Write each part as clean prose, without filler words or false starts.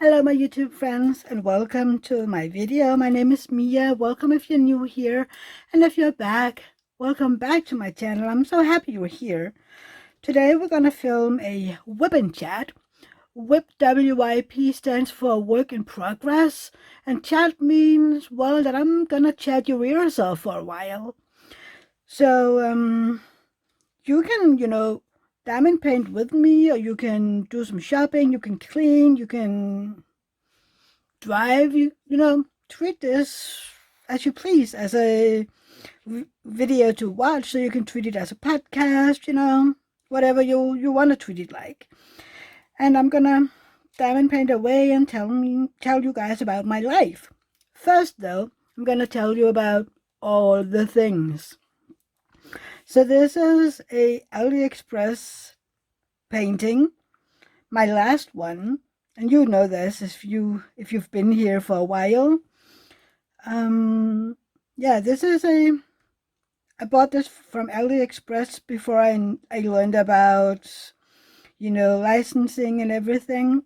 Hello my YouTube friends and welcome to my video. My name is Mia. Welcome if you're new here, and if you're back, welcome back to my channel. I'm so happy you're here. Today we're gonna film a Wip Chat. Wip WIP stands for work in progress, and chat means, well, that I'm gonna chat your ears off for a while. So you can, diamond paint with me, or you can do some shopping, you can clean, you can drive, treat this as you please, as a video to watch, so you can treat it as a podcast, whatever you want to treat it like. And I'm gonna diamond paint away and tell you guys about my life. First though, I'm gonna tell you about all the things. So this is a AliExpress painting, my last one, and you know this if you've been here for a while. Yeah, I bought this from AliExpress before I learned about, licensing and everything.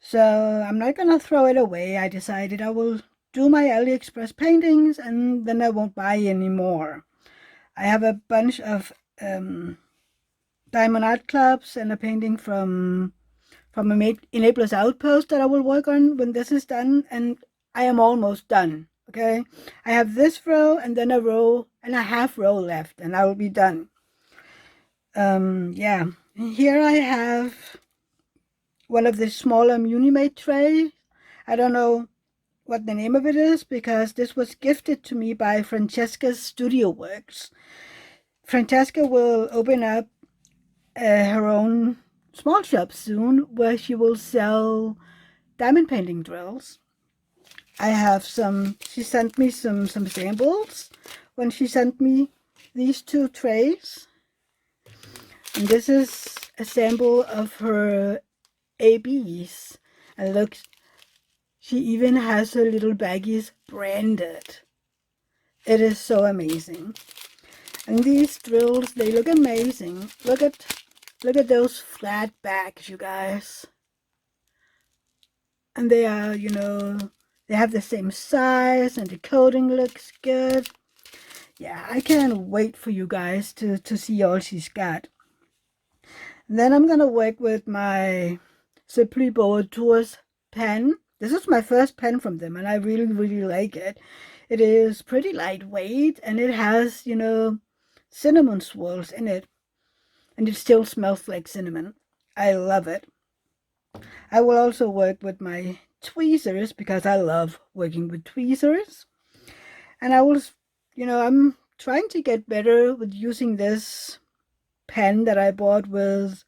So I'm not gonna throw it away. I decided I will do my AliExpress paintings and then I won't buy any more. I have a bunch of diamond art clubs and a painting from a Enabler's Outpost that I will work on when this is done, and I am almost done. Okay, I have this row and then a row and a half row left, and I will be done. Yeah, here I have one of the smaller Munimade trays. I don't know what the name of it is because this was gifted to me by Francesca's Studio Works. Francesca will open up her own small shop soon where she will sell diamond painting drills. I have she sent me some samples when she sent me these two trays. And this is a sample of her ABs. And look, she even has her little baggies branded. It is so amazing. And these drills, they look amazing. Look at those flat backs, you guys. And they are, they have the same size and the coating looks good. Yeah, I can't wait for you guys to see all she's got. And then I'm going to work with my SesPlusBeauxATours pen. This is my first pen from them, and I really, really like it. It is pretty lightweight, and it has, cinnamon swirls in it. And it still smells like cinnamon. I love it. I will also work with my tweezers because I love working with tweezers. And I will, I'm trying to get better with using this pen that I bought with,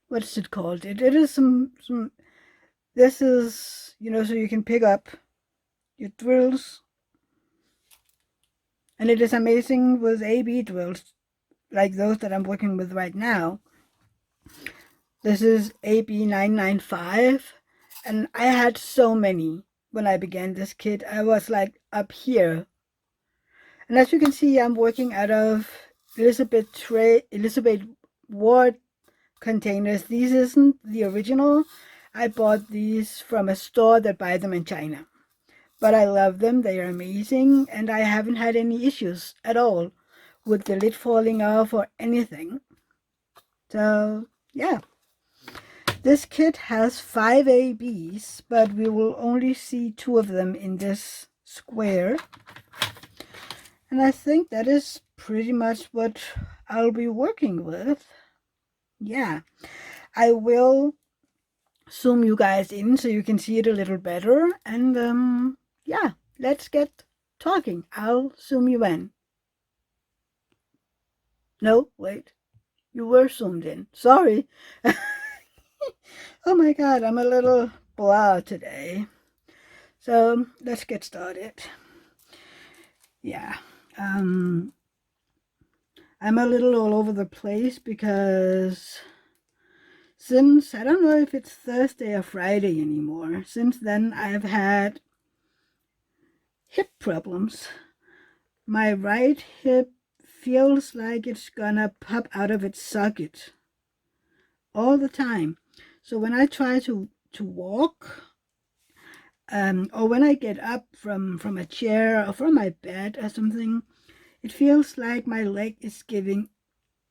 what's it called? It is this is, so you can pick up your drills. And it is amazing with AB drills, like those that I'm working with right now. This is AB995, and I had so many when I began this kit. I was like up here. And as you can see, I'm working out of Elizabeth Ward containers. These isn't the original. I bought these from a store that buy them in China. But I love them. They are amazing, and I haven't had any issues at all with the lid falling off or anything. So, yeah. This kit has 5 ABs, but we will only see 2 of them in this square. And I think that is pretty much what I'll be working with. Yeah, I will zoom you guys in so you can see it a little better. And yeah, let's get talking. I'll zoom you in. No, wait. You were zoomed in. Sorry. Oh my god, I'm a little blah today. So let's get started. Yeah. I'm a little all over the place because since, I don't know if it's Thursday or Friday anymore, since then I've had hip problems. My right hip feels like it's gonna pop out of its socket all the time. So when I try to walk, or when I get up from a chair or from my bed or something, it feels like my leg is giving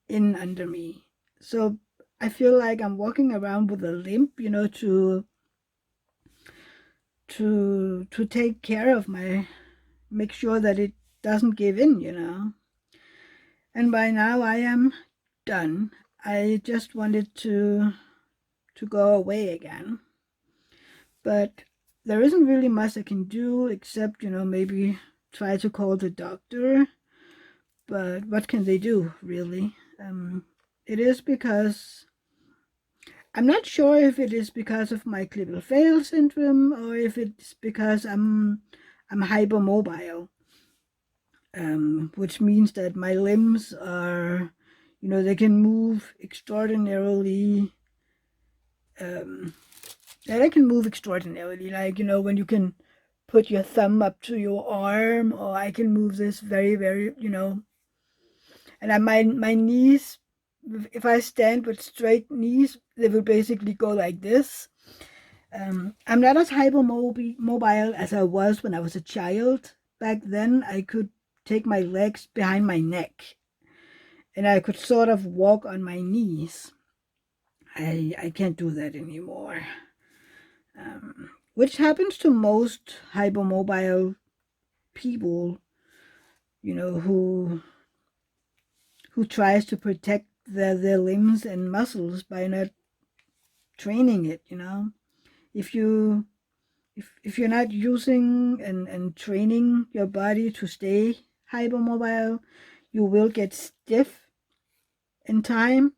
in under me. So I feel like I'm walking around with a limp, to take care of make sure that it doesn't give in. And by now I am done. I just wanted to go away again. But there isn't really much I can do except, maybe try to call the doctor. But what can they do, really? It is because I'm not sure if it is because of my Klippel-Feil syndrome or if it's because I'm hypermobile, which means that my limbs are, they can move extraordinarily. That I can move extraordinarily, like when you can put your thumb up to your arm, or I can move this very, very, and my knees, if I stand with straight knees, they will basically go like this. I'm not as hypermobile as I was when I was a child. Back then, I could take my legs behind my neck, and I could sort of walk on my knees. I can't do that anymore. Which happens to most hypermobile people, who tries to protect their limbs and muscles by not training it. If you if you're not using and training your body to stay hypermobile, you will get stiff in time,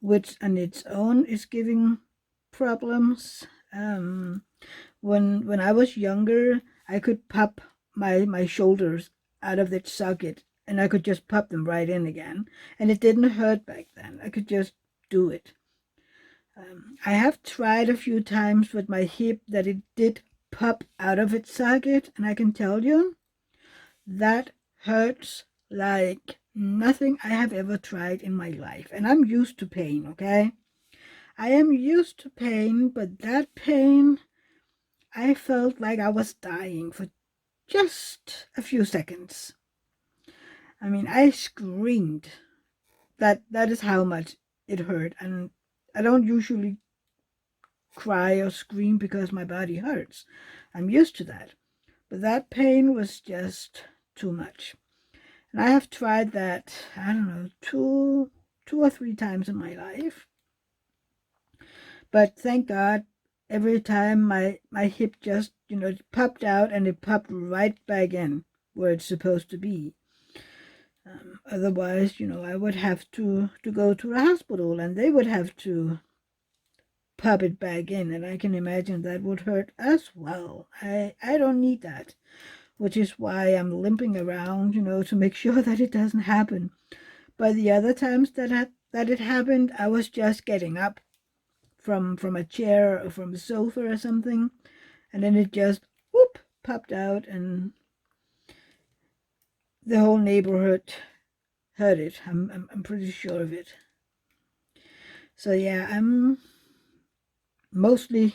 which on its own is giving problems. When I was younger, I could pop my shoulders out of that socket, and I could just pop them right in again, and it didn't hurt back then. I could just do it. I have tried a few times with my hip that it did pop out of its socket, and I can tell you that hurts like nothing I have ever tried in my life. And I'm used to pain, okay? I am used to pain, but that pain, I felt like I was dying for just a few seconds. I mean, I screamed. That is how much it hurt. And I don't usually cry or scream because my body hurts. I'm used to that. But that pain was just too much. And I have tried that, I don't know, two or three times in my life. But thank God, every time my hip just, popped out, and it popped right back in where it's supposed to be. Otherwise, I would have to go to the hospital, and they would have to pop it back in, and I can imagine that would hurt as well. I don't need that, which is why I'm limping around, to make sure that it doesn't happen. But the other times that it happened, I was just getting up from a chair or from a sofa or something, and then it just whoop popped out, and the whole neighborhood heard it. I'm pretty sure of it. So yeah, I'm mostly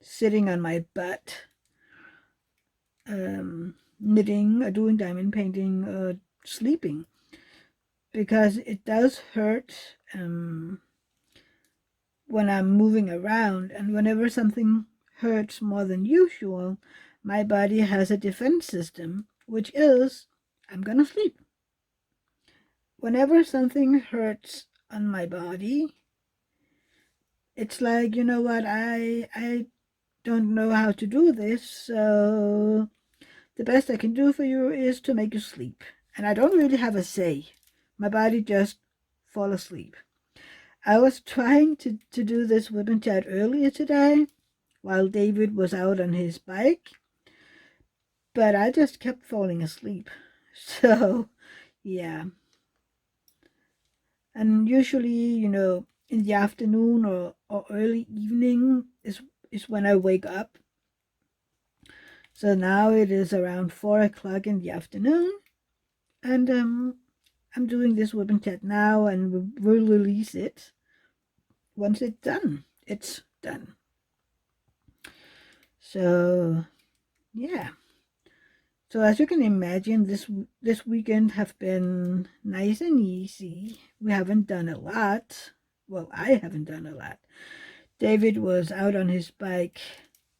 sitting on my butt, knitting or doing diamond painting or sleeping, because it does hurt when I'm moving around, and whenever something hurts more than usual, my body has a defense system, which is I'm gonna sleep. Whenever something hurts on my body, it's like, you know what, I don't know how to do this, so the best I can do for you is to make you sleep. And I don't really have a say. My body just fall asleep. I was trying to do this Wip Chat earlier today while David was out on his bike, but I just kept falling asleep. So, yeah. And usually, in the afternoon or early evening is when I wake up. So now it is around 4 o'clock in the afternoon, and I'm doing this Wip Chat now, and we'll release it once it's done, it's done. So yeah. So as you can imagine, this weekend have been nice and easy. We haven't done a lot. Well, I haven't done a lot. David was out on his bike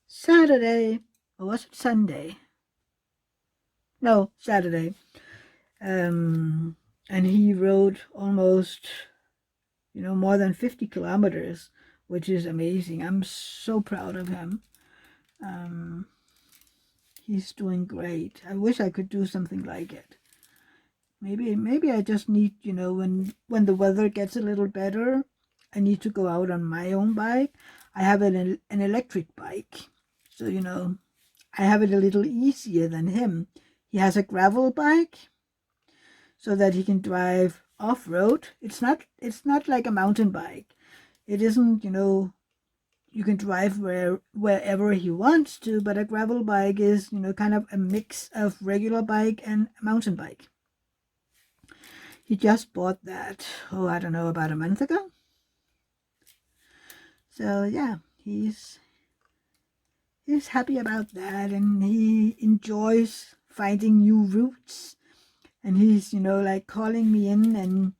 Saturday, or was it Sunday? No, Saturday. And he rode almost, more than 50 kilometers, which is amazing. I'm so proud of him. He's doing great. I wish I could do something like it. Maybe I just need, when the weather gets a little better, I need to go out on my own bike. I have an electric bike, so I have it a little easier than him. He has a gravel bike, so that he can drive off-road. It's not like a mountain bike. It isn't, you can drive wherever he wants to, but a gravel bike is, kind of a mix of regular bike and mountain bike. He just bought that, I don't know, about a month ago. So yeah, he's happy about that, and he enjoys finding new routes. And he's, like calling me in and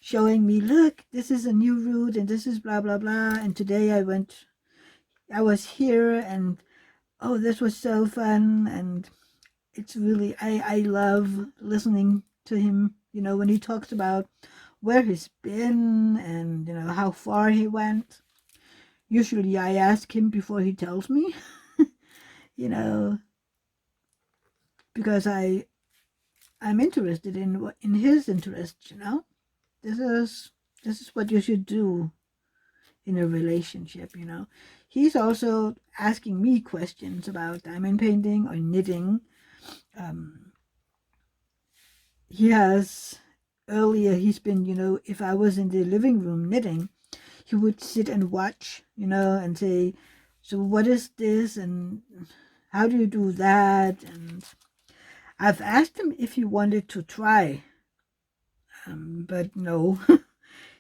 showing me, look, this is a new route and this is blah, blah, blah. And today I was here and, oh, this was so fun. And it's really, I love listening to him, when he talks about where he's been and, how far he went. Usually I ask him before he tells me, because I'm interested in his interests, This is what you should do in a relationship, He's also asking me questions about diamond painting or knitting. He's been, if I was in the living room knitting, he would sit and watch, and say, so what is this and how do you do that? And I've asked him if he wanted to try, but no.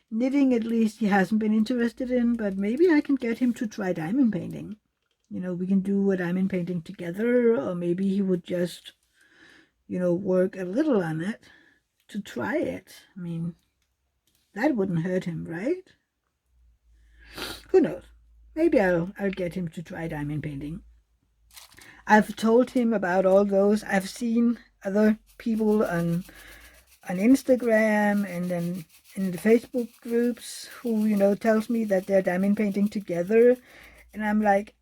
Knitting, at least, he hasn't been interested in, but maybe I can get him to try diamond painting. We can do a diamond painting together, or maybe he would just, work a little on it to try it. I mean, that wouldn't hurt him, right? Who knows? Maybe I'll get him to try diamond painting. I've told him about all those. I've seen other people on Instagram and then in the Facebook groups who, tells me that they're diamond painting together. And I'm like,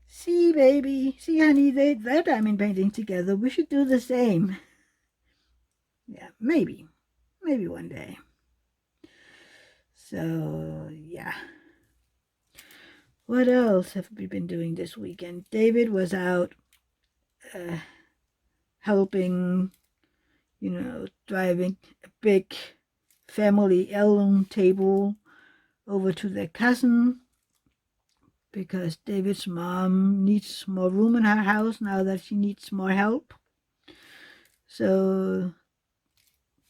see, baby, see, honey, they're diamond painting together. We should do the same. Yeah, maybe one day. So, yeah. What else have we been doing this weekend? David was out helping, driving a big family heirloom table over to their cousin, because David's mom needs more room in her house now that she needs more help. So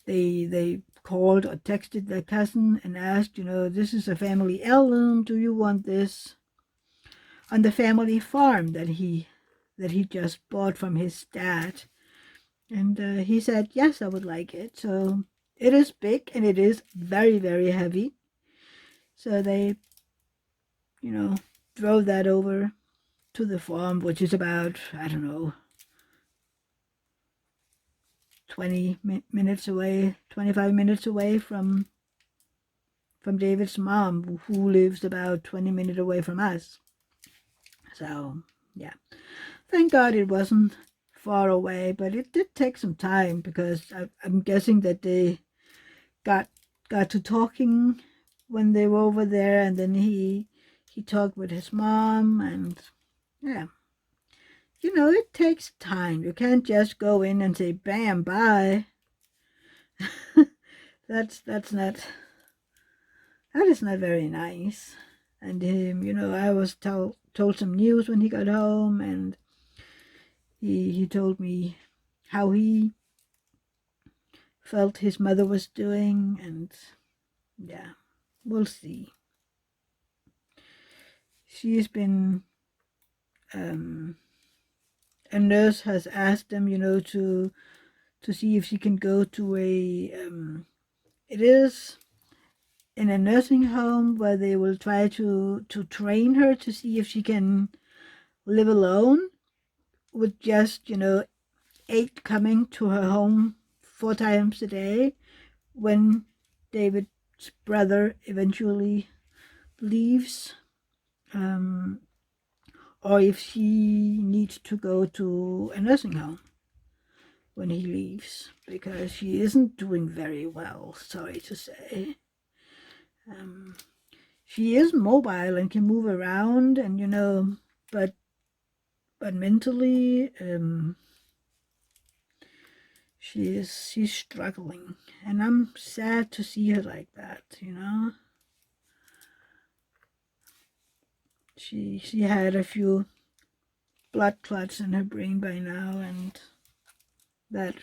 they called or texted their cousin and asked, this is a family heirloom. Do you want this on the family farm that he just bought from his dad? And he said, yes, I would like it. So it is big and it is very, very heavy. So they, drove that over to the farm, which is about, I don't know, 20 minutes away, 25 minutes away from David's mom, who lives about 20 minutes away from us. So, yeah. Thank God it wasn't far away, but it did take some time, because I'm guessing that they got to talking when they were over there, and then he talked with his mom, and yeah. It takes time. You can't just go in and say, bam, bye. that is not very nice. And him, I was told some news when he got home, and he told me how he felt his mother was doing, and yeah, we'll see. she's been, a nurse has asked them, to see if she can go to it is in a nursing home where they will try to train her to see if she can live alone with just, aid coming to her home 4 times a day when David's brother eventually leaves, or if she needs to go to a nursing home when he leaves, because she isn't doing very well, sorry to say. She is mobile and can move around, and but mentally, she's struggling, and I'm sad to see her like that. She had a few blood clots in her brain by now, and that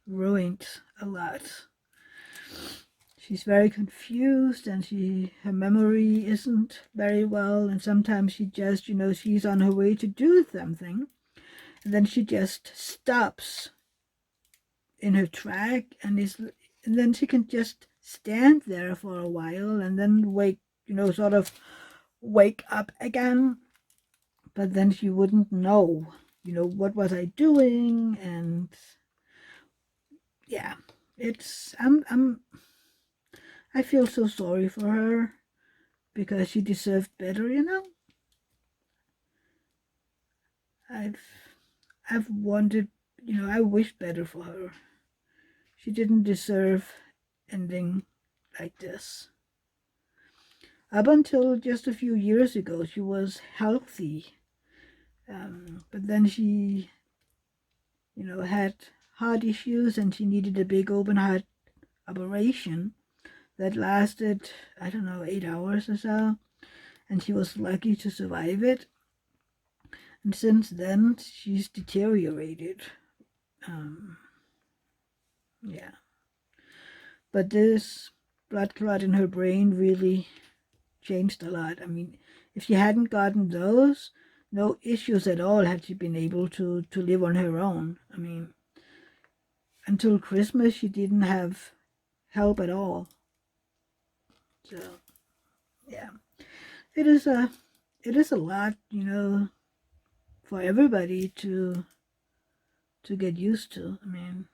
ruined a lot. She's very confused, and her memory isn't very well, and sometimes she just, she's on her way to do something, and then she just stops in her track, and then she can just stand there for a while and then sort of wake up again, but then she wouldn't know, what was I doing, and yeah, I feel so sorry for her because she deserved better, I've wanted, I wish better for her. She didn't deserve ending like this. Up until just a few years ago, she was healthy, but then she, had heart issues, and she needed a big open heart operation that lasted, I don't know, 8 hours or so, and she was lucky to survive it. And since then, she's deteriorated. Yeah. But this blood clot in her brain really changed a lot. I mean, if she hadn't gotten those, no issues at all had she been able to live on her own. I mean, until Christmas, she didn't have help at all. So, yeah, it is a lot, for everybody to get used to. I mean,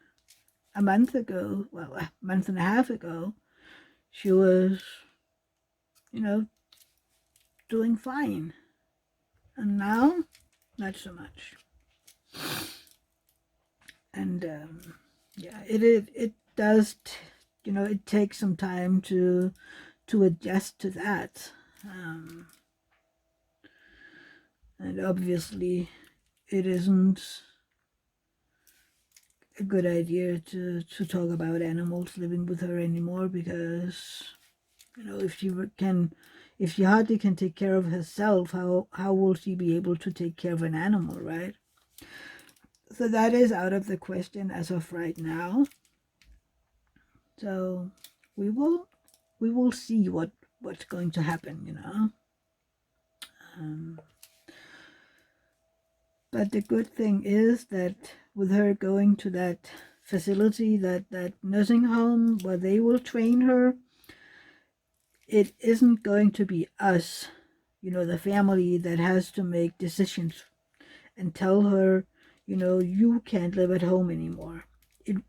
a month and a half ago, she was, doing fine, and now, not so much. And yeah, it does, it takes some time to adjust to that. And obviously, it isn't a good idea to talk about animals living with her anymore, because if she hardly can take care of herself, how will she be able to take care of an animal, right? So that is out of the question as of right now. So we will see what's going to happen, But the good thing is that with her going to that facility, that nursing home where they will train her, it isn't going to be us, the family, that has to make decisions and tell her, you can't live at home anymore. It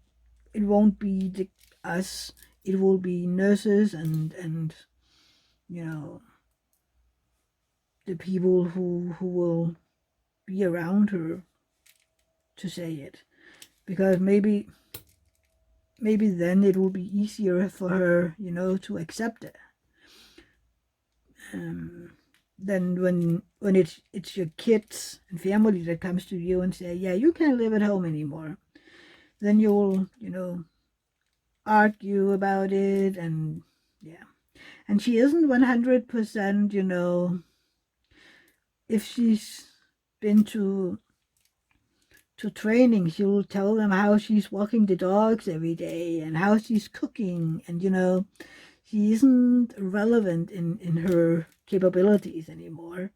won't be us. It will be nurses and the people who will be around her to say it, because maybe then it will be easier for her, to accept it. Then when it's your kids and family that comes to you and say, yeah, you can't live at home anymore, then you'll, argue about it, and yeah. And she isn't 100%, if she's been to training, she'll tell them how she's walking the dogs every day and how she's cooking, and she isn't relevant in her capabilities anymore.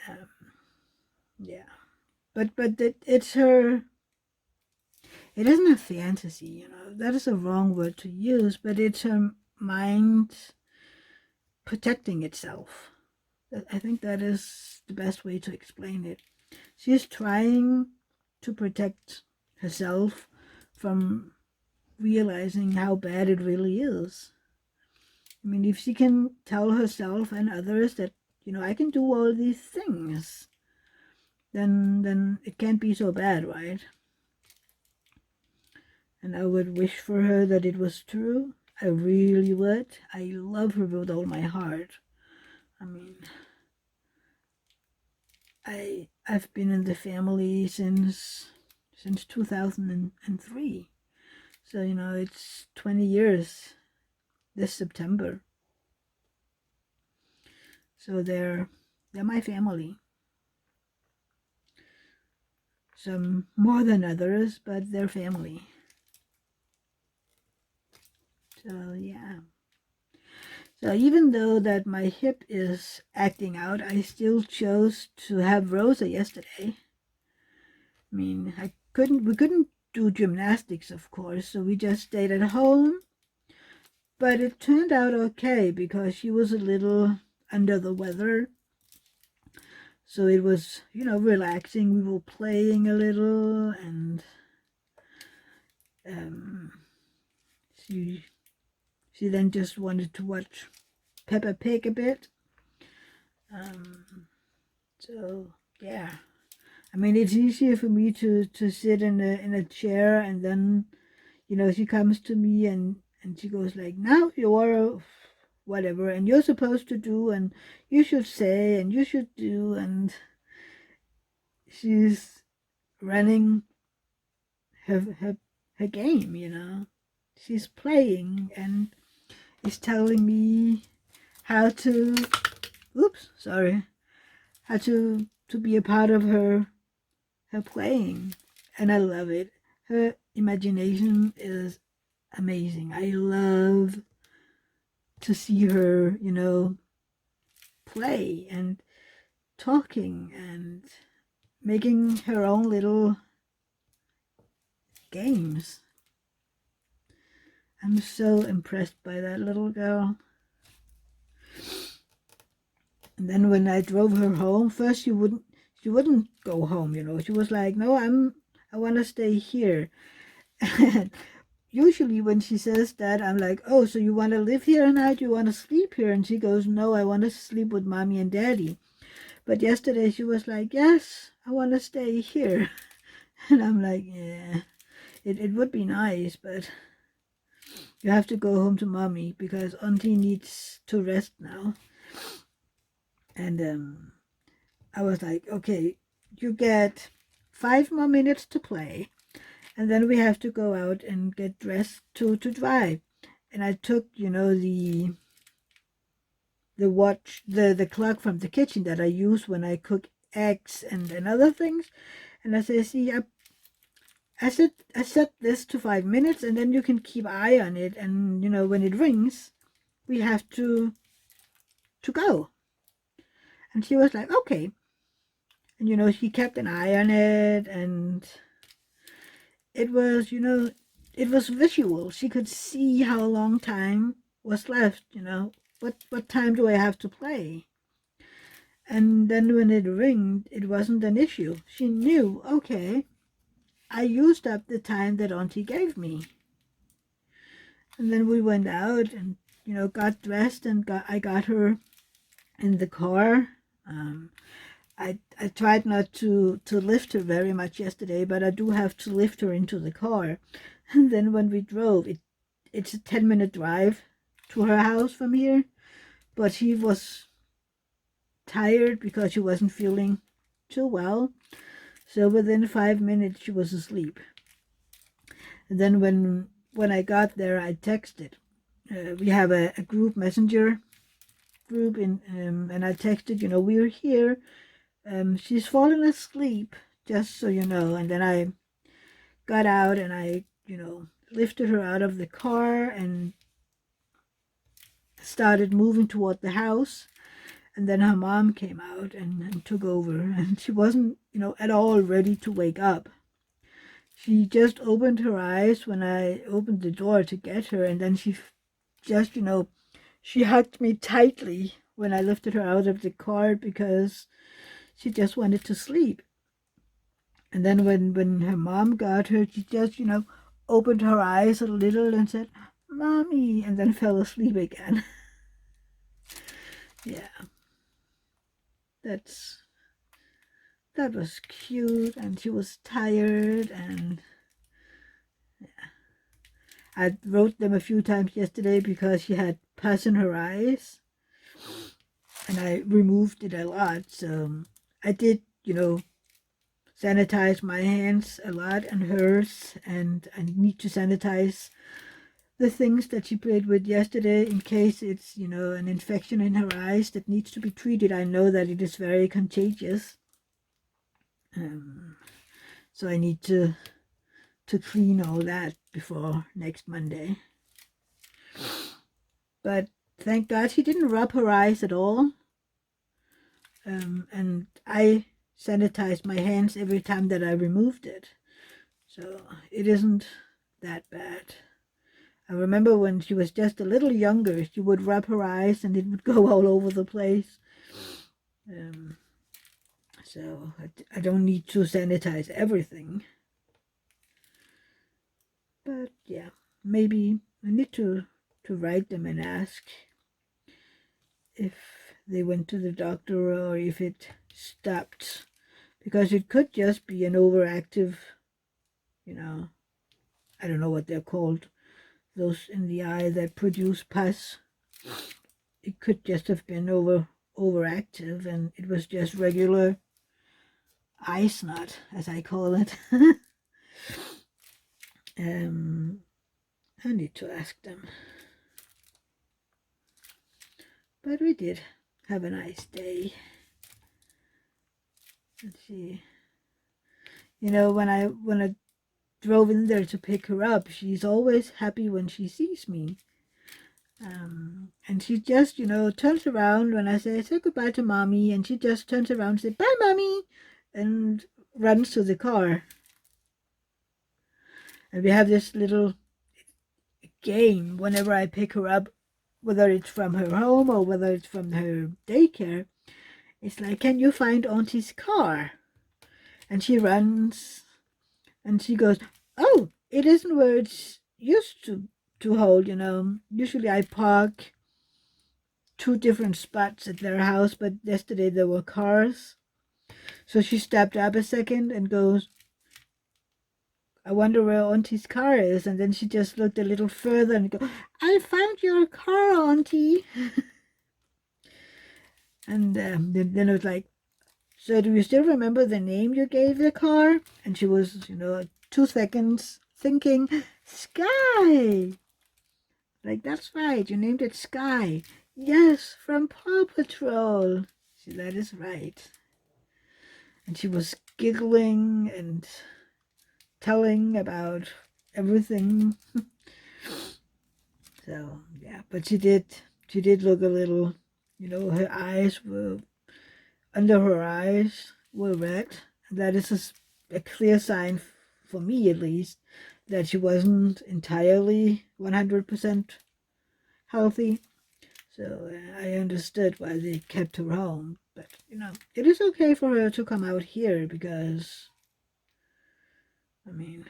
um, yeah, but it's her. It isn't a fantasy, you know. That is a wrong word to use, but it's her mind protecting itself. I think that is the best way to explain it. She is trying to protect herself from realizing how bad it really is. I mean, if she can tell herself and others that, you know, I can do all these things, then it can't be so bad, right? And I would wish for her that it was true. I really would. I love her with all my heart. I mean, I've been in the family since 2003. So, you know, it's 20 years this September. So they're my family. Some more than others, but they're family. So yeah. So even though that my hip is acting out, I still chose to have Rosa yesterday. I mean, we couldn't do gymnastics, of course, so we just stayed at home. But it turned out okay because she was a little under the weather. So it was, you know, relaxing. We were playing a little, and she then just wanted to watch Peppa Pig a bit. So yeah, I mean, it's easier for me to sit in a chair, and then, you know, she comes to me and she goes like, now you're whatever, and you're supposed to do, and you should say, and you should do, and she's running her game, you know. She's playing and is telling me how to, oops, sorry, how to be a part of her playing, and I love it. Her imagination is amazing. I love to see her, you know, play and talking and making her own little games. I'm so impressed by that little girl. And then when I drove her home, first she wouldn't go home, you know. She was like, no, I want to stay here. And usually when she says that, I'm like, oh, so you want to live here tonight? You want to sleep here? And she goes, no, I want to sleep with mommy and daddy. But yesterday she was like, yes, I want to stay here. And I'm like, yeah, it would be nice, but you have to go home to mommy because auntie needs to rest now. And I was like, okay, you get 5 more minutes to play, and then we have to go out and get dressed to drive. And I took, you know, the watch, the clock from the kitchen that I use when I cook eggs and other things. And I say, see, I set this to 5 minutes, and then you can keep eye on it. And, you know, when it rings, we have to go. And she was like, okay. And, you know, she kept an eye on it, and it was, you know, it was visual. She could see how long time was left, you know. What time do I have to play? And then when it ringed, it wasn't an issue. She knew, okay, I used up the time that auntie gave me. And then we went out and, you know, got dressed, and I got her in the car. I tried not to lift her very much yesterday, but I do have to lift her into the car. And then when we drove, it's a 10-minute drive to her house from here, but she was tired because she wasn't feeling too well. So within 5 minutes, she was asleep. And then when I got there, I texted. We have a group messenger group, and I texted, you know, we're here. She's fallen asleep, just so you know. And then I got out and I, you know, lifted her out of the car and started moving toward the house. And then her mom came out and took over, and she wasn't, at all ready to wake up. She just opened her eyes when I opened the door to get her, and then she just, she hugged me tightly when I lifted her out of the car because she just wanted to sleep. And then when her mom got her, she just, opened her eyes a little and said, "Mommy," and then fell asleep again. Yeah. That was cute, and she was tired, and yeah. I wrote them a few times yesterday because she had pus in her eyes, and I removed it a lot. So I did, sanitize my hands a lot and hers, and I need to sanitize the things that she played with yesterday in case it's, an infection in her eyes that needs to be treated. I know that it is very contagious. So I need to clean all that before next Monday. But thank God she didn't rub her eyes at all. And I sanitized my hands every time that I removed it. So it isn't that bad. I remember when she was just a little younger, she would rub her eyes and it would go all over the place. So I don't need to sanitize everything. But yeah, maybe I need to write them and ask if they went to the doctor or if it stopped. Because it could just be an overactive, I don't know what they're called, those in the eye that produce pus. It could just have been overactive, and it was just regular eye snot, as I call it. I need to ask them. But we did have a nice day. Let's see. When I drove in there to pick her up, she's always happy when she sees me. And she just, turns around when I say goodbye to Mommy, and she just turns around and says, "Bye, Mommy," and runs to the car. And we have this little game whenever I pick her up, whether it's from her home or whether it's from her daycare. It's like, "Can you find Auntie's car?" And she runs, and she goes, "Oh, it isn't where it's used to hold, Usually I park two different spots at their house, but yesterday there were cars." So she stepped up a second and goes, "I wonder where Auntie's car is." And then she just looked a little further and go, "I found your car, Auntie." And then it was like, "So do you still remember the name you gave the car?" And she was, 2 seconds thinking, "Sky." Like, "That's right, you named it Sky." "Yes, from Paw Patrol." See, that is right. And she was giggling and telling about everything. So yeah, but she did look a little, her eyes were, under her eyes were red. That is a clear sign, for me at least, that she wasn't entirely 100% healthy. So I understood why they kept her home. But, it is okay for her to come out here because, I mean,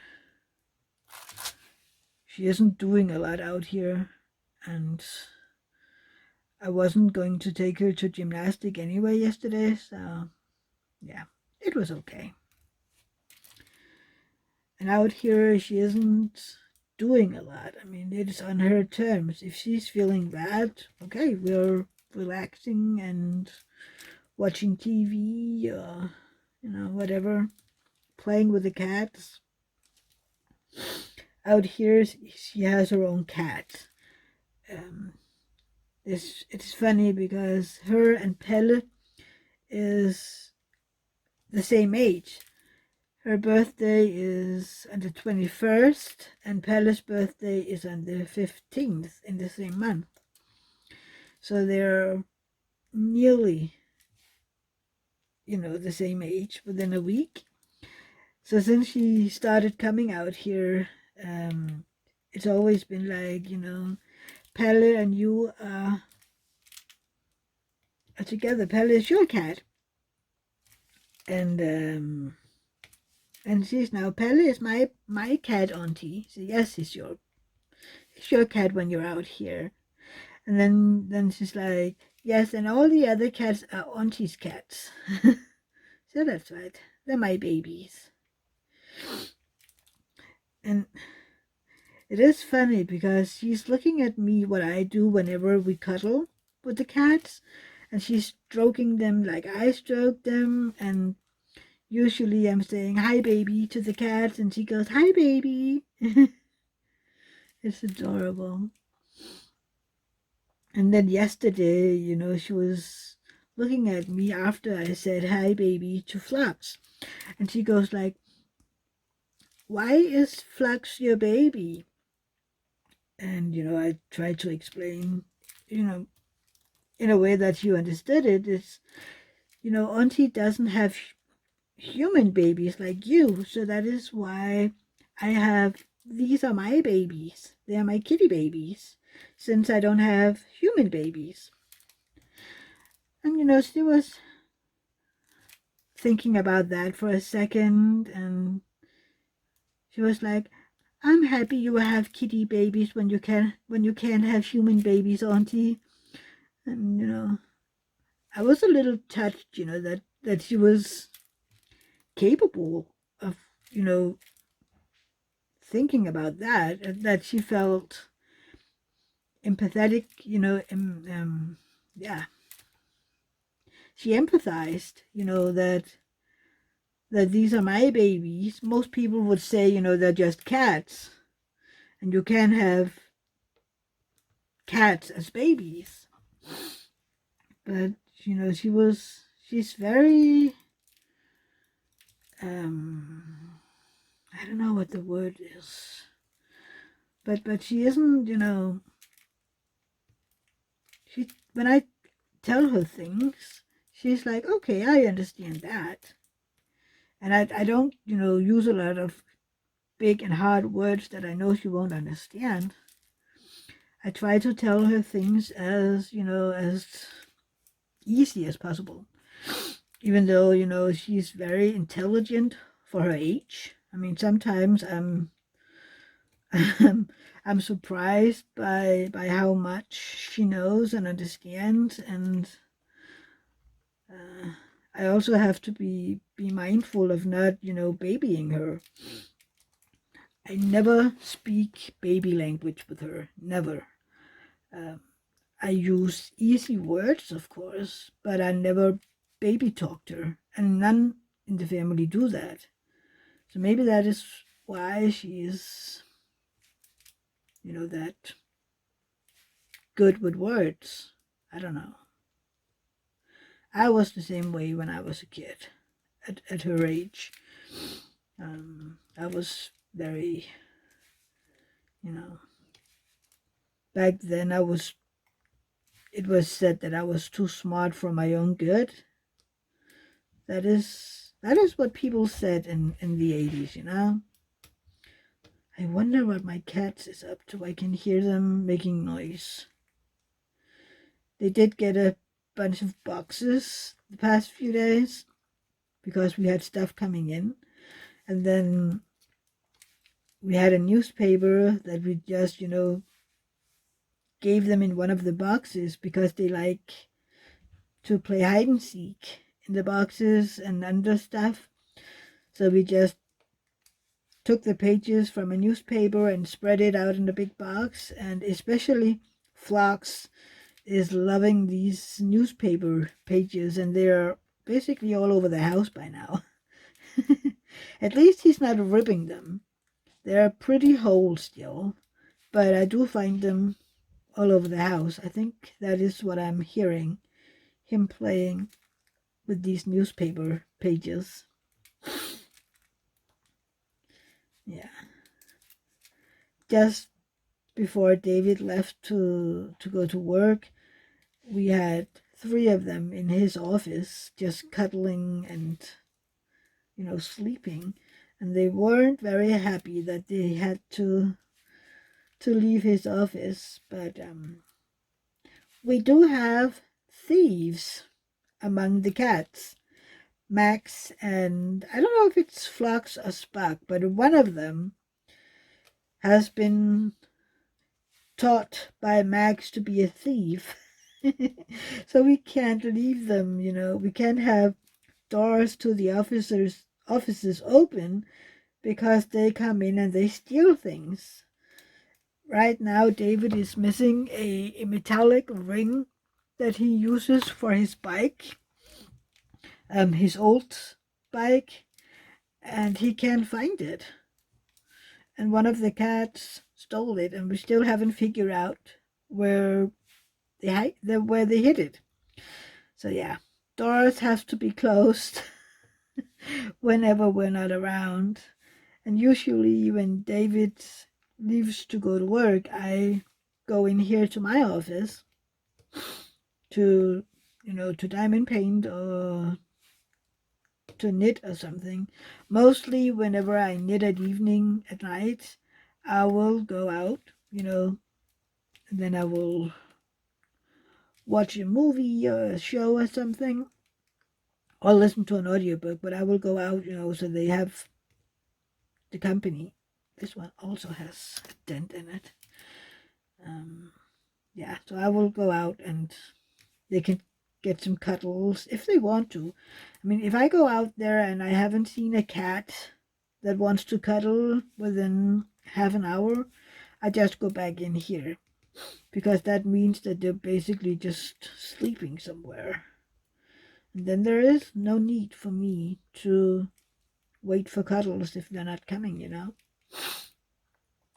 she isn't doing a lot out here. And I wasn't going to take her to gymnastic anyway yesterday. So, yeah, it was okay. And out here, she isn't doing a lot. I mean, it's on her terms. If she's feeling bad, okay, we're relaxing and watching TV or, whatever, playing with the cats. Out here, she has her own cat. It's funny because her and Pelle is the same age. Her birthday is on the 21st, and Pelle's birthday is on the 15th in the same month. So they're nearly, the same age within a week. So since she started coming out here, it's always been like, Pelle and you are together. Pelle is your cat. And she's now, Pelle is my cat auntie. So yes, it's your cat when you're out here. And then she's like, yes, and all the other cats are auntie's cats. So that's right. They're my babies. And it is funny because she's looking at me, what I do whenever we cuddle with the cats, and she's stroking them like I stroke them, and usually I'm saying hi baby to the cats and she goes hi baby. It's adorable. And then yesterday, she was looking at me after I said hi baby to Flux, and she goes like, why is Flux your baby? And I tried to explain, in a way that you understood it. It's, auntie doesn't have human babies like you, so that is why I have, these are my babies. They are my kitty babies, since I don't have human babies. And she was thinking about that for a second, and she was like, I'm happy you have kitty babies when you can't have human babies, auntie. And I was a little touched, that she was capable of, thinking about that she felt empathetic, yeah, she empathized, that these are my babies. Most people would say, they're just cats, and you can't have cats as babies. But she's very, I don't know what the word is, but she isn't, she, when I tell her things, she's like, okay, I understand that. And I don't, use a lot of big and hard words that I know she won't understand. I try to tell her things as, as easy as possible. Even though, she's very intelligent for her age. I mean, sometimes I'm I'm surprised by how much she knows and understands, and I also have to be mindful of not, babying her. I never speak baby language with her, never. I use easy words, of course, but I never baby talked her, and none in the family do that. So maybe that is why she is, that good with words. I don't know. I was the same way when I was a kid, at her age. I was very, back then it was said that I was too smart for my own good. That is what people said in the 80s, I wonder what my cat is up to. I can hear them making noise. They did get a bunch of boxes the past few days because we had stuff coming in. And then we had a newspaper that we just, gave them in one of the boxes because they like to play hide and seek in the boxes and under stuff. So we just took the pages from a newspaper and spread it out in the big box. And especially Flox is loving these newspaper pages, and they're basically all over the house by now. At least he's not ripping them. They're pretty whole still, but I do find them all over the house. I think that is what I'm hearing, him playing with these newspaper pages. Yeah. Just before David left to go to work, we had 3 of them in his office, just cuddling and, sleeping. And they weren't very happy that they had to leave his office. But we do have thieves among the cats. Max and I don't know if it's Flux or Spark, but one of them has been taught by Max to be a thief. So we can't leave them, we can't have doors to the offices open because they come in and they steal things. Right now David is missing a metallic ring that he uses for his bike, his old bike, and he can't find it. And one of the cats stole it, and we still haven't figured out where they hid it. So yeah, doors have to be closed whenever we're not around. And usually when David leaves to go to work, I go in here to my office to diamond paint or to knit or something. Mostly whenever I knit at evening, at night, I will go out, and then I will watch a movie or a show or something, or listen to an audiobook, but I will go out, so they have the company. This one also has a dent in it. Yeah, so I will go out and they can get some cuddles if they want to. I mean, if I go out there and I haven't seen a cat that wants to cuddle within half an hour, I just go back in here, because that means that they're basically just sleeping somewhere. And then there is no need for me to wait for cuddles if they're not coming,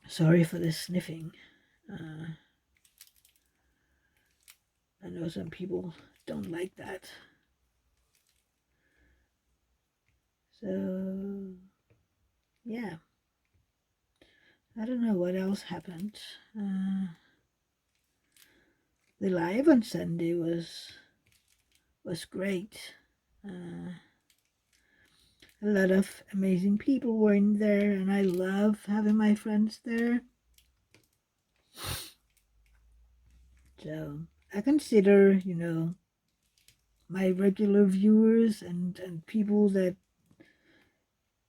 Sorry for the sniffing. I know some people don't like that. So, yeah. I don't know what else happened. The live on Sunday was great. A lot of amazing people were in there, and I love having my friends there. So I consider, my regular viewers and people that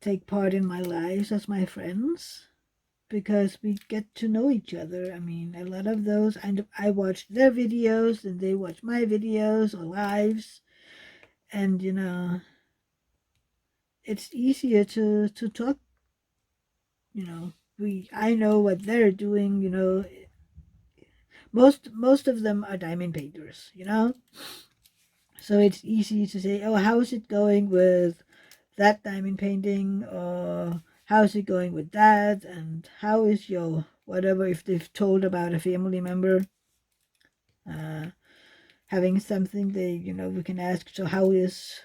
take part in my lives as my friends, because we get to know each other. I mean, a lot of those, I watch their videos and they watch my videos or lives, and it's easier to talk. I know what they're doing. Most of them are diamond painters, so it's easy to say, oh, how's it going with that diamond painting, or how's it going with that, and how is your whatever, if they've told about a family member having something, they we can ask, so how is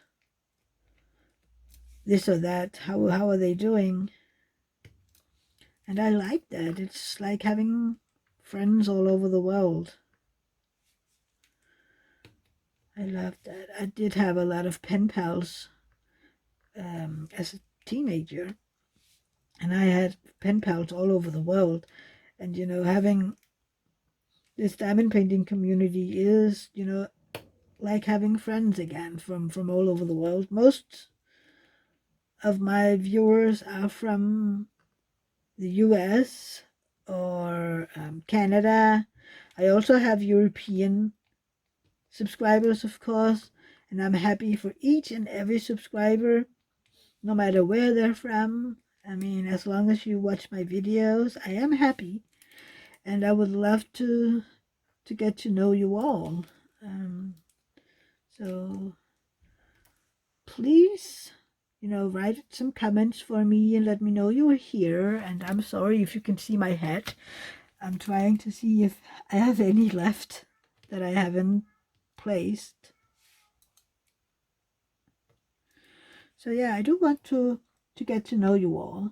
this or that, how are they doing? And I like that. It's like having friends all over the world. I love that. I did have a lot of pen pals as a teenager, and I had pen pals all over the world. And having this diamond painting community is like having friends again from all over the world. Most of my viewers are from the US or Canada. I also have European subscribers, of course, and I'm happy for each and every subscriber, no matter where they're from. I mean, as long as you watch my videos, I am happy, and I would love to get to know you all. So please, write some comments for me and let me know you're here. And I'm sorry if you can see my hat. I'm trying to see if I have any left that I haven't placed. So yeah, I do want to get to know you all.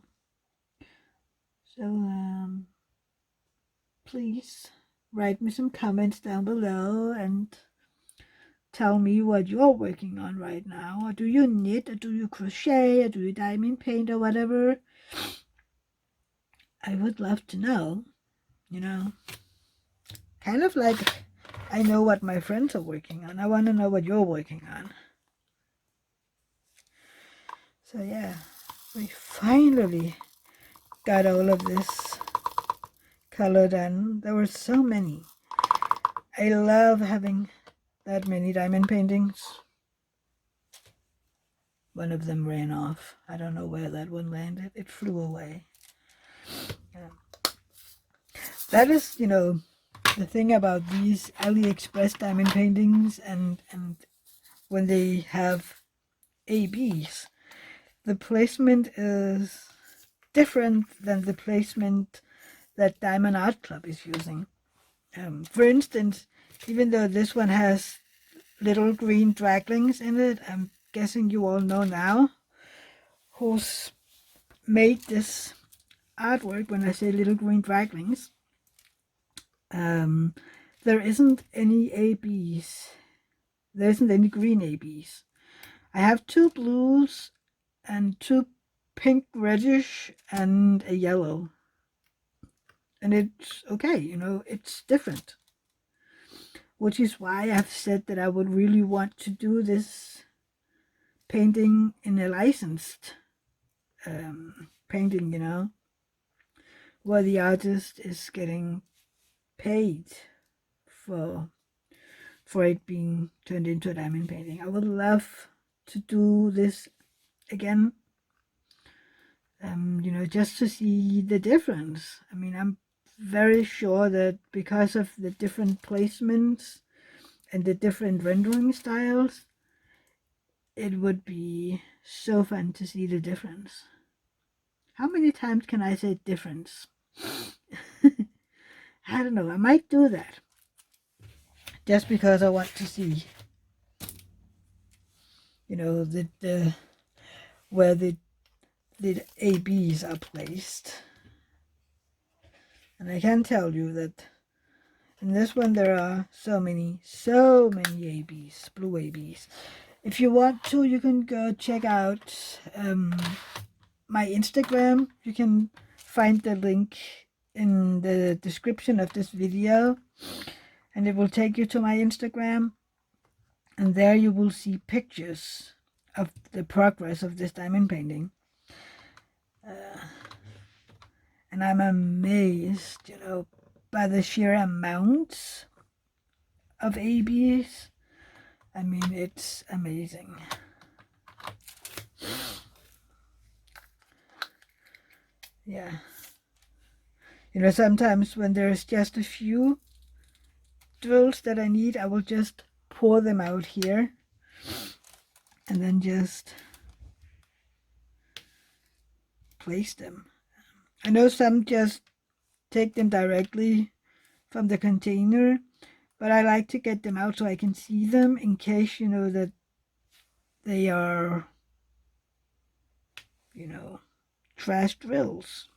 So please write me some comments down below and tell me what you're working on right now. Or do you knit, or do you crochet, or do you diamond paint, or whatever? I would love to know, you know. Kind of like I know what my friends are working on. I want to know what you're working on. So yeah, we finally got all of this color done. There were so many. I love having that many diamond paintings. One of them ran off. I don't know where that one landed. It flew away. That is, you know, the thing about these AliExpress diamond paintings, and when they have ABs, the placement is different than the placement that Diamond Art Club is using. For instance, even though this one has little green draglings in it, I'm guessing you all know now who's made this artwork. When I say little green draglings, there isn't any ABs. There isn't any green ABs. I have 2 blues and 2 pink reddish and a yellow. And it's okay, you know, it's different. Which is why I've said that I would really want to do this painting in a licensed painting, you know, where the artist is getting paid for it being turned into a diamond painting. I would love to do this again, you know, just to see the difference. I mean, I'm very sure that because of the different placements and the different rendering styles, it would be so fun to see the difference. How many times can I say difference? I don't know. I might do that just because I want to see, you know, the where the ABs are placed. And I can tell you that in this one there are so many ABs, blue ABs. If you want to, you can go check out my Instagram. You can find the link in the description of this video, and it will take you to my Instagram, and there you will see pictures of the progress of this diamond painting. And I'm amazed, you know, by the sheer amounts of ABs. I mean, it's amazing. Yeah. You know, sometimes when there's just a few drills that I need, I will just pour them out here and then just place them. I know some just take them directly from the container, but I like to get them out so I can see them in case, you know, that they are, you know, trash drills.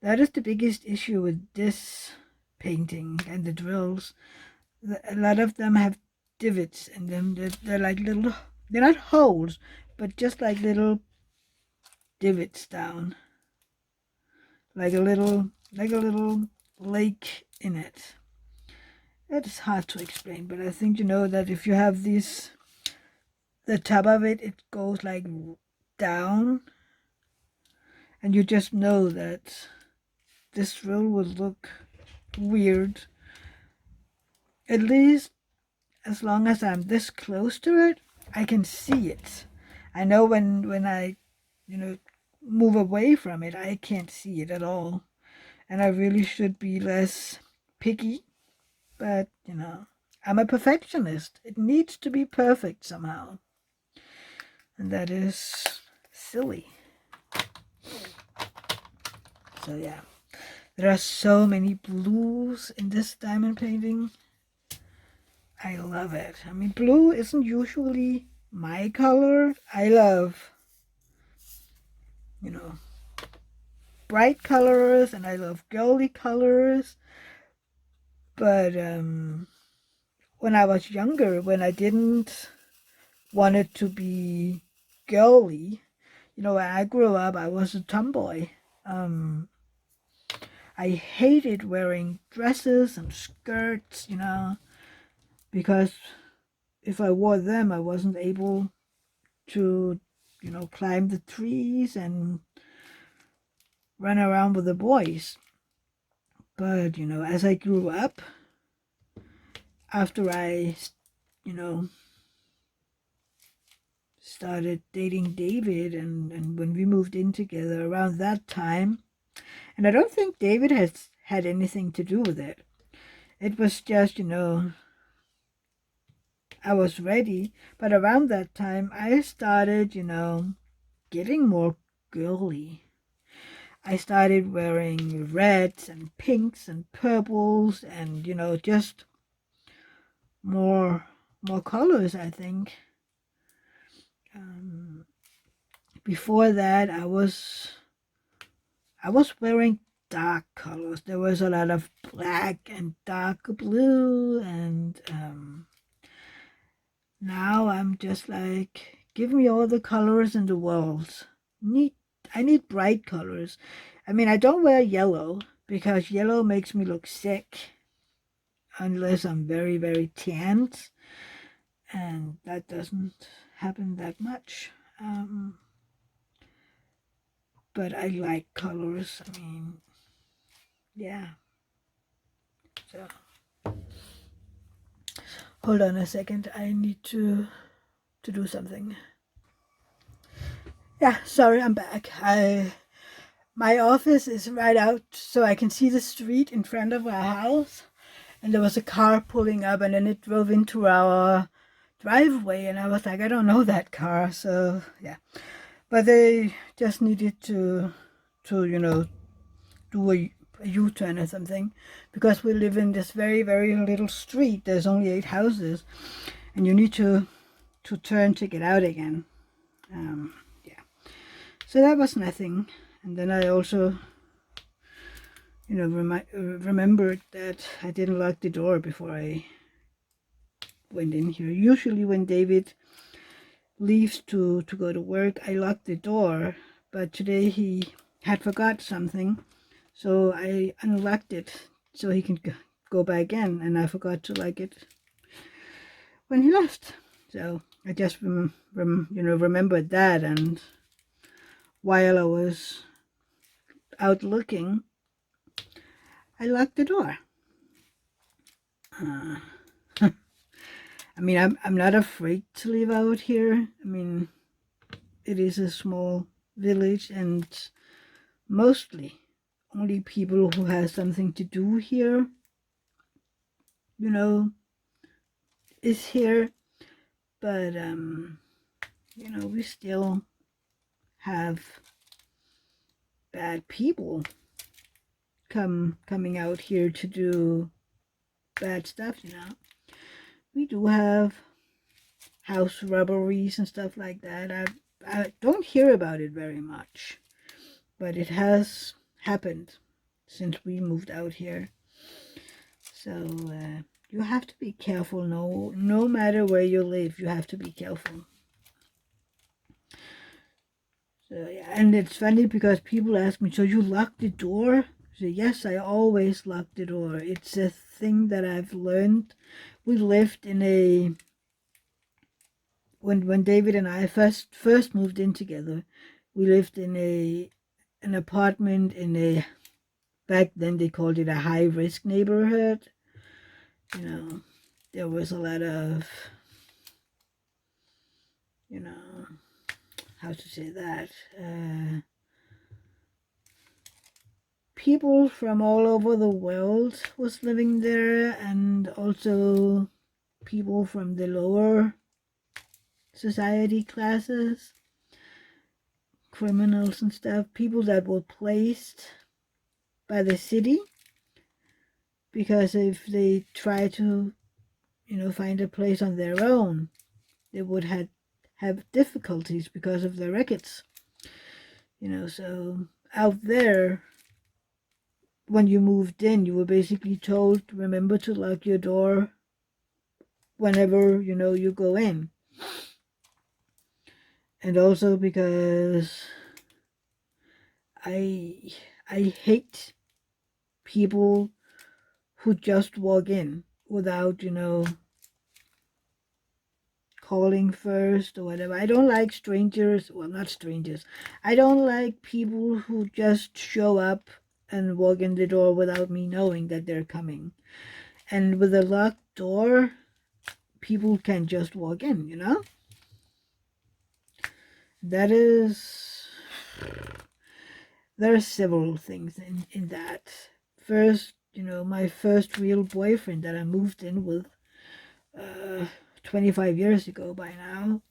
That is the biggest issue with this painting and the drills. A lot of them have divots in them. They're like little, they're not holes, but just like little divots down. Like a little lake in it. That is hard to explain, but I think you know that if you have this, the top of it, it goes like down, and you just know that this drill will look weird. At least as long as I'm this close to it, I can see it. I know when I, you know, move away from it, I can't see it at all. And I really should be less picky. But, you know, I'm a perfectionist. It needs to be perfect somehow. And that is silly. So, yeah. There are so many blues in this diamond painting. I love it. I mean, blue isn't usually my color. I love, you know, bright colors, and I love girly colors. But when I was younger, when I didn't want it to be girly. You know, when I grew up, I was a tomboy. I hated wearing dresses and skirts, you know, because if I wore them, I wasn't able to, you know, climb the trees and run around with the boys. But, you know, as I grew up, after I, you know, started dating David and when we moved in together around that time, and I don't think David has had anything to do with it. It was just, you know, I was ready. But around that time, I started, you know, getting more girly. I started wearing reds and pinks and purples and, you know, just more colors, I think. Before that, I was wearing dark colors. There was a lot of black and dark blue, and now I'm just like, give me all the colors in the world. I need bright colors. I mean, I don't wear yellow because yellow makes me look sick unless I'm very, very tanned, and that doesn't happen that much. But I like colors. I mean, yeah. So, hold on a second. I need to do something. Yeah, sorry, I'm back. My office is right out so I can see the street in front of our house, and there was a car pulling up and then it drove into our driveway, and I was like, I don't know that car. So yeah, but they just needed to you know, do a U-turn or something, because we live in this very, very little street. There's only 8 houses and you need to turn to get out again. Yeah, so that was nothing. And then I also, you know, remembered that I didn't lock the door before I went in here. Usually when David leaves to go to work, I lock the door, but today he had forgot something, so I unlocked it so he can go back in, and I forgot to lock it when he left. So I just you know, remembered that, and while I was out looking, I locked the door. I mean, I'm not afraid to live out here. I mean, it is a small village, and mostly only people who have something to do here, you know, is here. But you know, we still have bad people coming out here to do bad stuff, you know. We do have house robberies and stuff like that. I don't hear about it very much, but it has happened since we moved out here. So you have to be careful. No matter where you live, you have to be careful. So yeah, and it's funny because people ask me, so you lock the door? I say, yes, I always lock the door. It's a thing that I've learned. We lived in a, when David and I first moved in together, we lived in an apartment in a, back then they called it a high-risk neighborhood. You know, there was a lot of, you know, how to say that, people from all over the world was living there, and also people from the lower society classes, criminals and stuff, people that were placed by the city because if they try to, you know, find a place on their own, they would have difficulties because of their records, you know. So out there, when you moved in, you were basically told, remember to lock your door whenever, you know, you go in. And also because I hate people who just walk in without, you know, calling first or whatever. I don't like strangers. Well, not strangers. I don't like people who just show up and walk in the door without me knowing that they're coming. And with a locked door, people can just walk in, you know? That is... There are several things in that. First, you know, my first real boyfriend that I moved in with 25 years ago by now,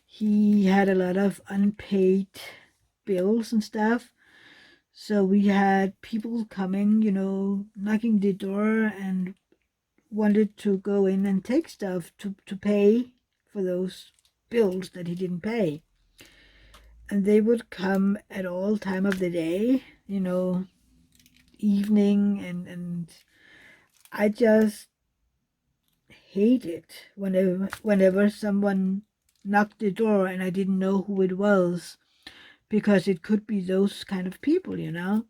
he had a lot of unpaid bills and stuff. So we had people coming, you know, knocking the door and wanted to go in and take stuff to pay for those bills that he didn't pay. And they would come at all time of the day, you know, evening, and I just hate it whenever someone knocked the door and I didn't know who it was, because it could be those kind of people, you know.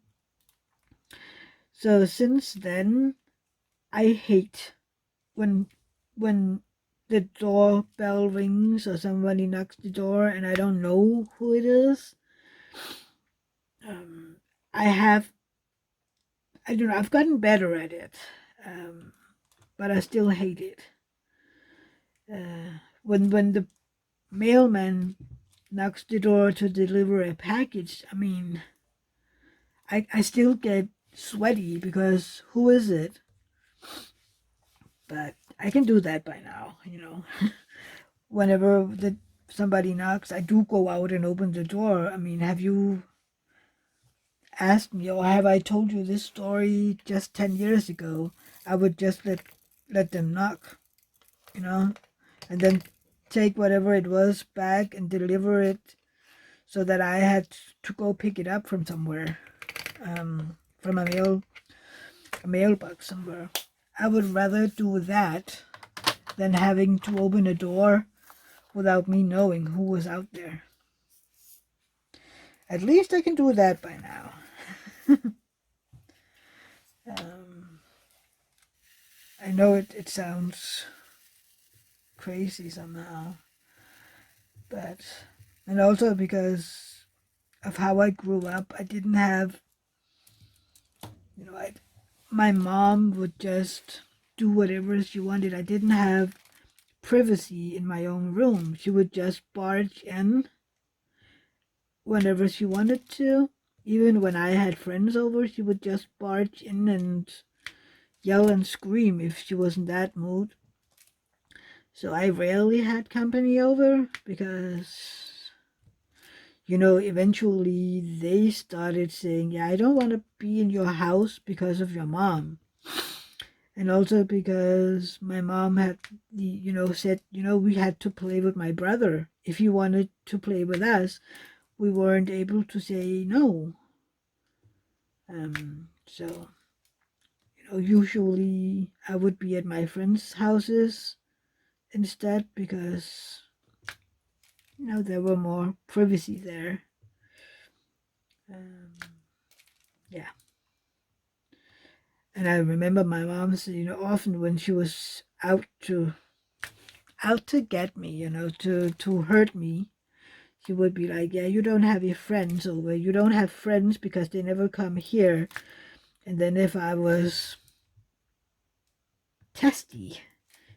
So since then, I hate when when the doorbell rings or somebody knocks the door and I don't know who it is. Um, I have, I don't know, I've gotten better at it, but I still hate it. When the mailman knocks the door to deliver a package, I mean, I still get sweaty because who is it? But I can do that by now, you know. Whenever somebody knocks, I do go out and open the door. I mean, have you asked me, or have I told you this story just 10 years ago? I would just let them knock, you know, and then take whatever it was back and deliver it, so that I had to go pick it up from somewhere, from a mailbox somewhere. I would rather do that than having to open a door without me knowing who was out there. At least I can do that by now. I know it sounds crazy somehow, but, and also because of how I grew up, I didn't have, you know, my mom would just do whatever she wanted. I didn't have privacy in my own room. She would just barge in whenever she wanted to. Even when I had friends over, she would just barge in and yell and scream if she was in that mood. So I rarely had company over because, you know, eventually they started saying, yeah, I don't want to be in your house because of your mom. And also because my mom had, you know, said, you know, we had to play with my brother. If he wanted to play with us, we weren't able to say no. So, you know, usually I would be at my friends' houses instead because, you know, there were more privacy there. Yeah. And I remember my mom said, you know, often when she was out to get me, you know, to hurt me, she would be like, yeah, you don't have your friends over. You don't have friends because they never come here. And then if I was testy,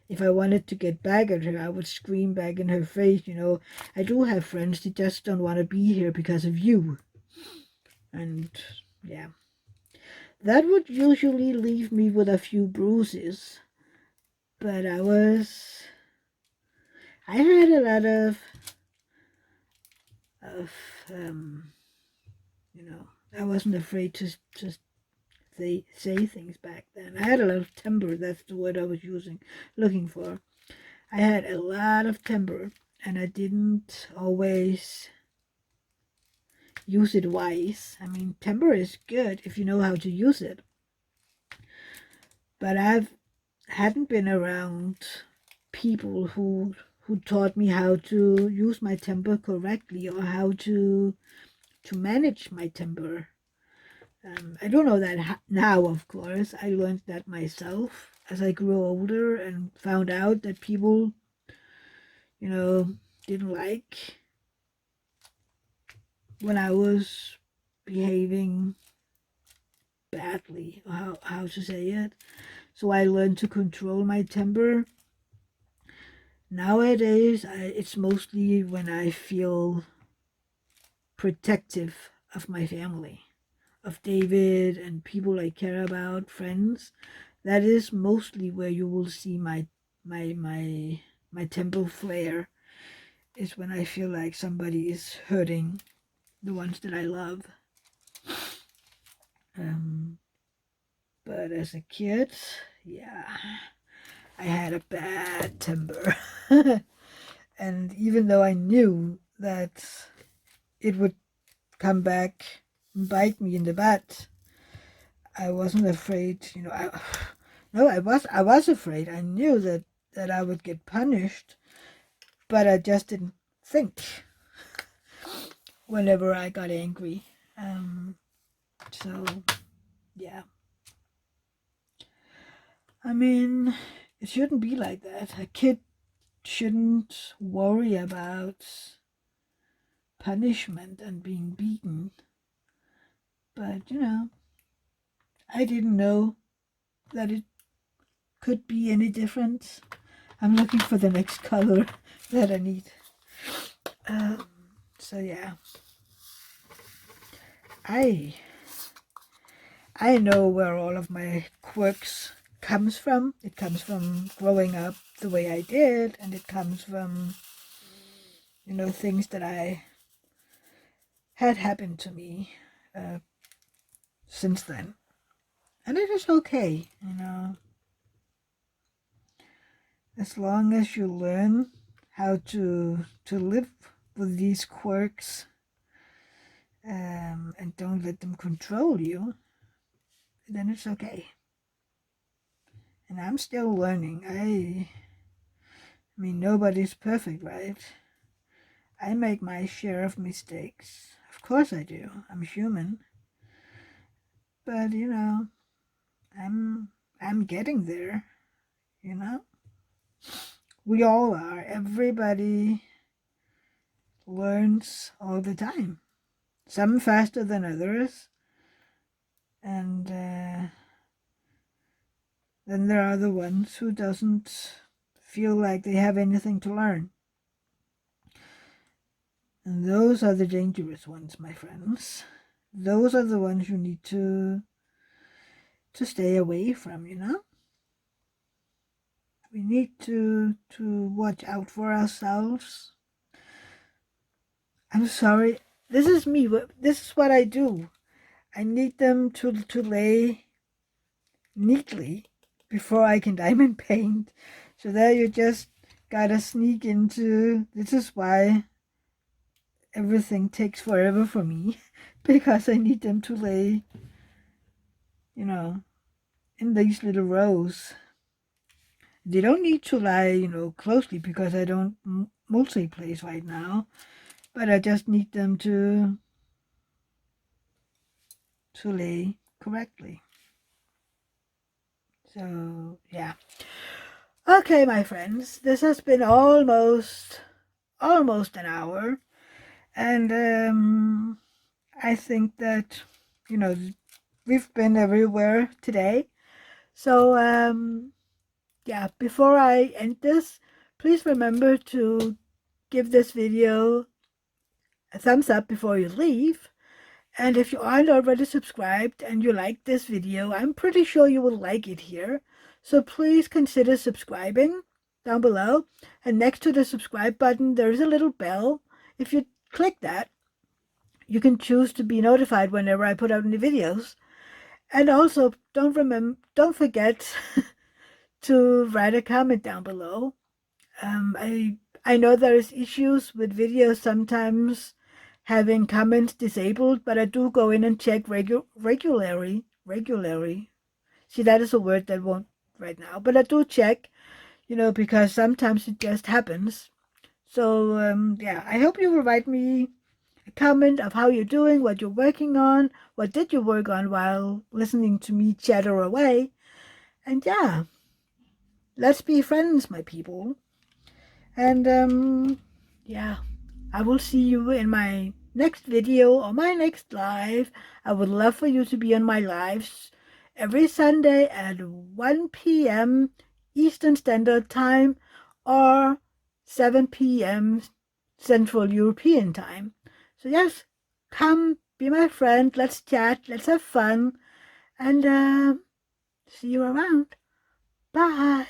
if I wanted to get back at her, I would scream back in her face, you know, I do have friends, they just don't want to be here because of you. And yeah, that would usually leave me with a few bruises. But I had a lot of you know, I wasn't afraid to just say things back then. I had a lot of temper, that's the word I was looking for. I had a lot of temper, and I didn't always use it wise. I mean, temper is good if you know how to use it. But hadn't been around people who taught me how to use my temper correctly, or how to manage my temper. I don't know that now, of course. I learned that myself as I grew older and found out that people, you know, didn't like when I was behaving badly, or how to say it. So I learned to control my temper. Nowadays, it's mostly when I feel protective of my family, of David and people I care about, friends. That is mostly where you will see my temper flare, is when I feel like somebody is hurting the ones that I love. But as a kid, yeah, I had a bad temper. And even though I knew that it would come back and bite me in the butt, I wasn't afraid. No, I was afraid. I knew that I would get punished, but I just didn't think whenever I got angry. So, yeah. I mean, it shouldn't be like that. A kid shouldn't worry about punishment and being beaten. But, I didn't know that it could be any different. I'm looking for the next color that I need. So yeah, I know where all of my quirks comes from. It comes from growing up the way I did, and it comes from, things that I had happened to me since then. And it is okay, as long as you learn how to live with these quirks, and don't let them control you, then it's okay. And I'm still learning. I mean, nobody's perfect, right? I make my share of mistakes. Of course I do. I'm human. But, I'm getting there, We all are. Everybody learns all the time. Some faster than others. And then there are the ones who doesn't feel like they have anything to learn. And those are the dangerous ones, my friends. Those are the ones you need to stay away from, We need to watch out for ourselves. I'm sorry. This is me. This is what I do. I need them to lay neatly before I can diamond paint. So there you just gotta sneak into. This is why everything takes forever for me, because I need them to lay, in these little rows. They don't need to lie, closely, because I don't multi-place right now, but I just need them to lay correctly. So, yeah. Okay, my friends, this has been almost an hour, and I think that, we've been everywhere today. So, yeah, before I end this, please remember to give this video a thumbs up before you leave. And if you aren't already subscribed and you like this video, I'm pretty sure you will like it here. So please consider subscribing down below. And next to the subscribe button, there is a little bell. If you click that, you can choose to be notified whenever I put out new videos. And also, don't forget to write a comment down below. I know there is issues with videos sometimes having comments disabled, but I do go in and check regularly. See, that is a word that won't right now, but I do check, because sometimes it just happens. So, yeah, I hope you will write me a comment of how you're doing, what you're working on, what did you work on while listening to me chatter away. And yeah, let's be friends, my people. And yeah, I will see you in my next video or my next live. I would love for you to be on my lives every Sunday at 1 p.m. Eastern Standard Time or 7 p.m. Central European Time. So yes, come be my friend. Let's chat. Let's have fun. And see you around. Bye.